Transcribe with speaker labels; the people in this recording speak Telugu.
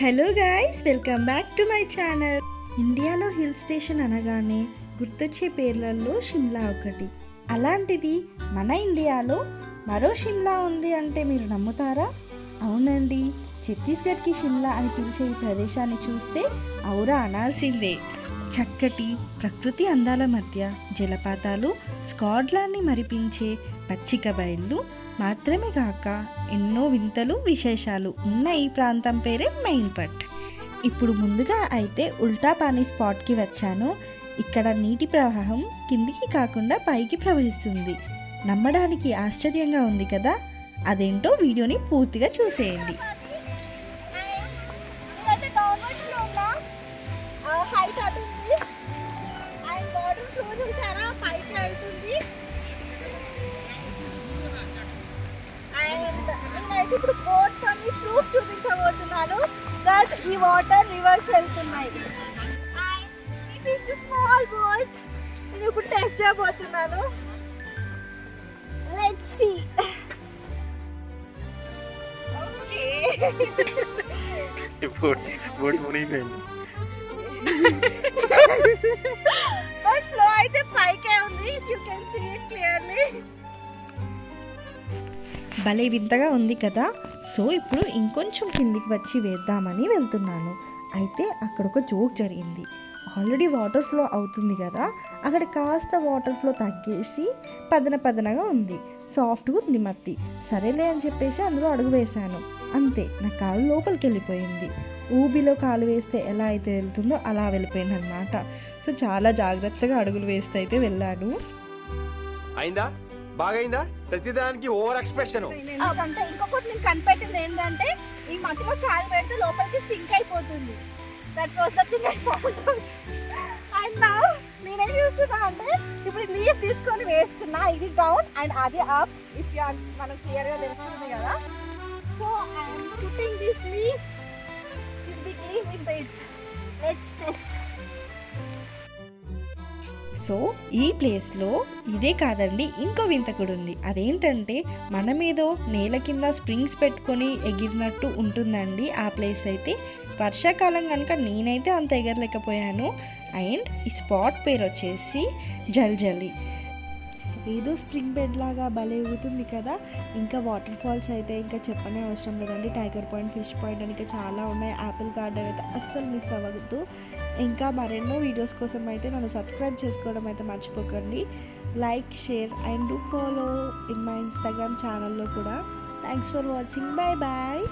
Speaker 1: Hello guys, welcome back to my channel. ఇండియాలో హిల్ స్టేషన్ అనగానే గుర్తొచ్చే పేర్లలో షిమ్లా ఒకటి. అలాంటిది మన ఇండియాలో మరో షిమ్లా ఉంది అంటే మీరు నమ్ముతారా? అవునండి, ఛత్తీస్గఢ్కి షిమ్లా అని పిలిచే ఈ ప్రదేశాన్ని చూస్తే ఔరా అనాల్సిందే. చక్కటి ప్రకృతి అందాల మధ్య జలపాతాలు, స్కాట్లాండ్ని మరిపించే పచ్చిక బయళ్ళు మాత్రమే కాక ఎన్నో వింతలు విశేషాలు ఉన్న ఈ ప్రాంతం పేరే మైన్పట్. ఇప్పుడు ముందుగా అయితే ఉల్టా పానీ స్పాట్కి వచ్చాను. ఇక్కడ నీటి ప్రవాహం కిందికి కాకుండా పైకి ప్రవహిస్తుంది. నమ్మడానికి ఆశ్చర్యంగా ఉంది కదా. అదేంటో వీడియోని పూర్తిగా చూసేయండి.
Speaker 2: ఇప్పుడు బోట్ పని ప్రూఫ్ చూపించబోతున్నాను దట్ ఈ వాటర్ రివర్స్ వెళ్తున్నాయి. This is the small boat. నేను ఇప్పుడు టెస్ట్ చేయబోతున్నాను. Let's see. ఓకే,
Speaker 3: బోట్ మునిగిపోయింది.
Speaker 2: బట్ ఫ్లో అయితే పైకే ఉంది. If you can see it clearly.
Speaker 1: భలే వింతగా ఉంది కదా. సో ఇప్పుడు ఇంకొంచెం కిందికి వచ్చి వేద్దామని వెళ్తున్నాను. అయితే అక్కడ ఒక జోక్ జరిగింది. ఆల్రెడీ వాటర్ ఫ్లో అవుతుంది కదా, అక్కడ కాస్త వాటర్ ఫ్లో తగ్గేసి పదనగా ఉంది. సాఫ్ట్గా ఉంది మత్తి. సరేలే అని చెప్పేసి అందులో అడుగు వేశాను. అంతే, నా కాలు లోపలికి వెళ్ళిపోయింది. ఊబిలో కాలు వేస్తే ఎలా అయితే వెళ్తుందో అలా వెళ్ళిపోయింది అనమాట. సో చాలా జాగ్రత్తగా అడుగులు వేస్తే అయితే వెళ్ళాను.
Speaker 3: అయిందా? బాగైందా? ప్రతిదానికి ఓవర్ ఎక్స్ప్రెషన్.
Speaker 2: అంటే ఇంకొకటి నేను కనిపెట్టింది ఏంటంటే, ఈ మట్టిలో కాలు పెడితే లోపలికి సింక్ అయిపోతుంది. That was the thing I found out. And now నేనేం చేస్తున్నా అంటే, ఇప్పుడు లీఫ్ తీసుకొని వేస్తున్నా. ఇది డౌన్ అండ్ అది అప్. ఇఫ్ యు మనం క్లియర్ గా తెలుస్తుంది కదా. So I am putting this leaf, this big leaf in it. Let's test.
Speaker 1: So ఈ ప్లేస్లో ఇదే కాదండి, ఇంకో వింత కూడా ఉంది. అదేంటంటే మన మీద నేల కింద స్ప్రింగ్స్ పెట్టుకొని ఎగిరినట్టు ఉంటుందండి ఆ ప్లేస్ అయితే. వర్షాకాలం కనుక నేనైతే అంత ఎగరలేకపోయాను. అండ్ ఈ స్పాట్ పేరు వచ్చేసి జల్జలి. ఏదో స్ప్రింగ్ బెడ్ లాగా భలే ఊగుతుంది కదా. ఇంకా వాటర్ ఫాల్స్ అయితే ఇంకా చెప్పనే అవసరం లేదండి. టైగర్ పాయింట్, ఫిష్ పాయింట్ అని ఇంకా చాలా ఉన్నాయి. యాపిల్ గార్డెన్ అయితే అస్సలు మిస్ అవ్వద్దు. ఇంకా మరెన్నో వీడియోస్ కోసం అయితే నన్ను సబ్స్క్రైబ్ చేసుకోవడం అయితే మర్చిపోకండి. Like, share and do follow in my Instagram ఛానల్లో కూడా. Thanks for watching. Bye bye.